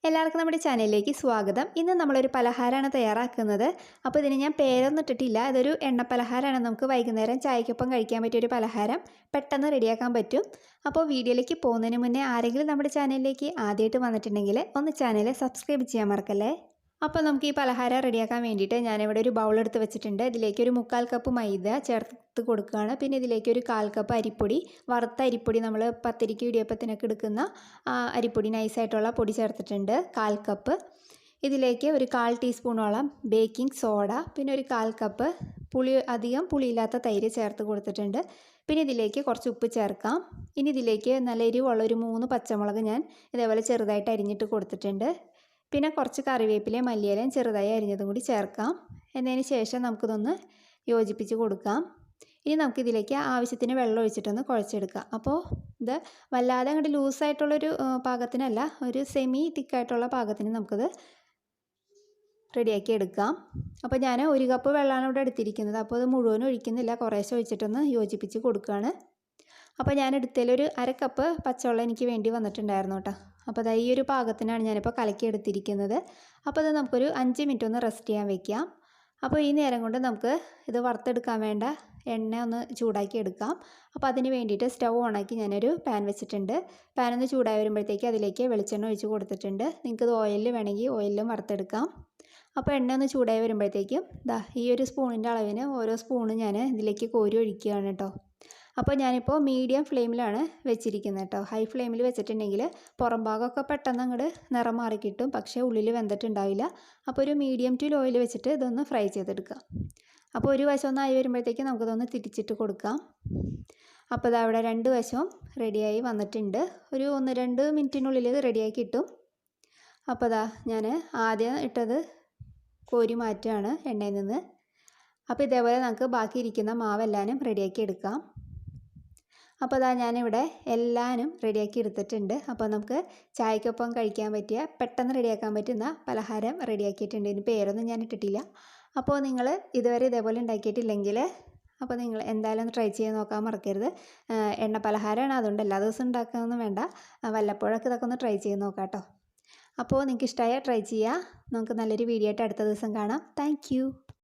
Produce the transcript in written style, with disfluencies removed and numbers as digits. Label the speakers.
Speaker 1: എല്ലാവർക്കും നമ്മുടെ ചാനലിലേക്ക് സ്വാഗതം. ഇന്ന് നമ്മളൊരു പലഹാരമാണ് തയ്യാറാക്കുന്നത്. അപ്പോൾ ഇതിന് ഞാൻ പേരൊന്നും ഇട്ടിട്ടില്ല. ഇതൊരു എണ്ണ പലഹാരമാണ്. നമുക്ക് വൈകുന്നേരം ചായക്കൊപ്പം കഴിക്കാൻ പറ്റിയൊരു പലഹാരം. പെട്ടെന്ന് റെഡിയാക്കാൻ പറ്റും. അപ്പോൾ വീഡിയോയിലേക്ക് പോകുന്നതിന് മുന്നേ ആരെങ്കിലും നമ്മുടെ ചാനലിലേക്ക് ആദ്യമായിട്ട് വന്നിട്ടുണ്ടെങ്കിൽ ഒന്ന് ചാനൽ സബ്സ്ക്രൈബ് ചെയ്യാൻ മറക്കല്ലേ. അപ്പോൾ നമുക്ക് ഈ പലഹാരം റെഡിയാക്കാൻ വേണ്ടിയിട്ട് ഞാനിവിടെ ഒരു ബൗൾ എടുത്ത് വെച്ചിട്ടുണ്ട്. ഇതിലേക്ക് ഒരു 3/4 കപ്പ് മൈദ ചേർത്ത് കൊടുക്കുകയാണ്. പിന്നെ ഇതിലേക്ക് ഒരു 1/4 കപ്പ് അരിപ്പൊടി, വറുത്ത അരിപ്പൊടി, നമ്മൾ പത്തിരിക്ക് ഇടിയപ്പത്തിനൊക്കെ എടുക്കുന്ന അരിപ്പൊടി, നൈസായിട്ടുള്ള പൊടി ചേർത്തിട്ടുണ്ട് 1/4 കപ്പ്. ഇതിലേക്ക് ഒരു 1/4 ടീസ്പൂണോളം ബേക്കിംഗ് സോഡ, പിന്നെ ഒരു 1/4 കപ്പ് അധികം പുളിയില്ലാത്ത തൈര് ചേർത്ത് കൊടുത്തിട്ടുണ്ട്. പിന്നെ ഇതിലേക്ക് കുറച്ച് ഉപ്പ് ചേർക്കാം. ഇനി ഇതിലേക്ക് നല്ല എരിവുള്ള ഒരു 3 പച്ചമുളക് ഞാൻ ഇതേപോലെ ചെറുതായിട്ട് അരിഞ്ഞിട്ട് കൊടുത്തിട്ടുണ്ട്. പിന്നെ കുറച്ച് കറിവേപ്പിലയും മല്ലിയിലയും ചെറുതായി അരിഞ്ഞതും കൂടി ചേർക്കാം. എന്നതിന് ശേഷം നമുക്കിതൊന്ന് യോജിപ്പിച്ച് കൊടുക്കാം. ഇനി നമുക്കിതിലേക്ക് ആവശ്യത്തിന് വെള്ളം ഒഴിച്ചിട്ടൊന്ന് കുഴച്ചെടുക്കാം. അപ്പോൾ ഇത് വല്ലാതെ അങ്ങോട്ട് ലൂസായിട്ടുള്ളൊരു പാകത്തിനല്ല, ഒരു സെമി തിക്കായിട്ടുള്ള പാകത്തിന് നമുക്കിത് റെഡിയാക്കി എടുക്കാം. അപ്പോൾ ഞാൻ 1 കപ്പ് വെള്ളമാണ് ഇവിടെ എടുത്തിരിക്കുന്നത്. അപ്പോൾ അത് മുഴുവനും ഒഴിക്കുന്നില്ല, കുറേശ്ശെ ഒഴിച്ചിട്ടൊന്ന് യോജിപ്പിച്ച് കൊടുക്കുകയാണ്. അപ്പോൾ ഞാൻ എടുത്തതിലൊരു 1/2 കപ്പ് പച്ചവെള്ളം എനിക്ക് വേണ്ടി വന്നിട്ടുണ്ടായിരുന്നു കേട്ടോ. അപ്പോൾ ഈ ഒരു പാകത്തിനാണ് ഞാനിപ്പോൾ കലക്കി എടുത്തിരിക്കുന്നത്. അപ്പോൾ അത് നമുക്കൊരു 5 മിനിറ്റ് ഒന്ന് റെസ്റ്റ് ചെയ്യാൻ വെക്കാം. അപ്പോൾ ഈ നേരം കൊണ്ട് നമുക്ക് ഇത് വറുത്തെടുക്കാൻ വേണ്ട എണ്ണ ഒന്ന് ചൂടാക്കി എടുക്കാം. അപ്പോൾ അതിന് വേണ്ടിയിട്ട് സ്റ്റൗ ഓണാക്കി ഞാനൊരു പാൻ വെച്ചിട്ടുണ്ട്. പാൻ ഒന്ന് ചൂടായി വരുമ്പോഴത്തേക്ക് അതിലേക്ക് വെളിച്ചെണ്ണ ഒഴിച്ച് കൊടുത്തിട്ടുണ്ട്. നിങ്ങൾക്കിത് ഓയിലിൽ വേണമെങ്കിൽ ഓയിലും വറുത്തെടുക്കാം. അപ്പോൾ എണ്ണ ഒന്ന് ചൂടായി വരുമ്പോഴത്തേക്കും ഈ ഒരു സ്പൂണിൻ്റെ അളവിന് ഓരോ സ്പൂണ് ഞാൻ ഇതിലേക്ക് കോരി ഒഴിക്കുകയാണ് കേട്ടോ. അപ്പോൾ ഞാനിപ്പോൾ മീഡിയം ഫ്ലെയിമിലാണ് വെച്ചിരിക്കുന്നത് കേട്ടോ. ഹൈ ഫ്ലെയിമിൽ വെച്ചിട്ടുണ്ടെങ്കിൽ പുറം ഭാഗമൊക്കെ പെട്ടെന്ന് അങ്ങോട്ട് നിറം മാറി കിട്ടും, പക്ഷേ ഉള്ളിൽ വെന്തിട്ടുണ്ടാവില്ല. അപ്പോൾ ഒരു മീഡിയം ടു ലോയിൽ വെച്ചിട്ട് ഇതൊന്ന് ഫ്രൈ ചെയ്തെടുക്കാം. അപ്പോൾ ഒരു വശം ഒന്നായി വരുമ്പോഴത്തേക്ക് നമുക്കിതൊന്ന് തിരിച്ചിട്ട് കൊടുക്കാം. അപ്പോൾ ഇതവിടെ 2 വശവും റെഡിയായി വന്നിട്ടുണ്ട്. ഒരു 1-2 മിനിറ്റിനുള്ളിൽ ഇത് റെഡിയായി കിട്ടും. അപ്പോൾ ഞാൻ ആദ്യം ഇട്ടത് കോരി മാറ്റുകയാണ് എണ്ണയിൽ നിന്ന്. അപ്പോൾ ഇതേപോലെ നമുക്ക് ബാക്കി ഇരിക്കുന്ന മാവെല്ലാനും റെഡിയാക്കി എടുക്കാം. അപ്പോൾ ഞാനിവിടെ എല്ലാനും റെഡിയാക്കി എടുത്തിട്ടുണ്ട്. അപ്പോൾ നമുക്ക് ചായക്കൊപ്പം കഴിക്കാൻ പറ്റിയ പെട്ടെന്ന് റെഡിയാക്കാൻ പറ്റുന്ന പലഹാരം റെഡിയാക്കിയിട്ടുണ്ട്. ഇതിന് പേരൊന്നും ഞാൻ ഇട്ടിട്ടില്ല. അപ്പോൾ നിങ്ങൾ ഇതുവരെ ഇതേപോലെ ഉണ്ടാക്കിയിട്ടില്ലെങ്കിൽ അപ്പോൾ നിങ്ങൾ എന്തായാലും ഒന്ന് ട്രൈ ചെയ്ത് നോക്കാൻ മറക്കരുത്. എണ്ണ പലഹാരമാണ്, അതുകൊണ്ട് എല്ലാ ദിവസവും ഉണ്ടാക്കാനൊന്നും വേണ്ട, വല്ലപ്പോഴൊക്കെ ഇതൊക്കെ ഒന്ന് ട്രൈ ചെയ്ത് നോക്കാം കേട്ടോ. അപ്പോൾ നിങ്ങൾക്ക് ഇഷ്ടമായ ട്രൈ ചെയ്യുക. നമുക്ക് നല്ലൊരു വീഡിയോ ആയിട്ട് അടുത്ത ദിവസം കാണാം. താങ്ക്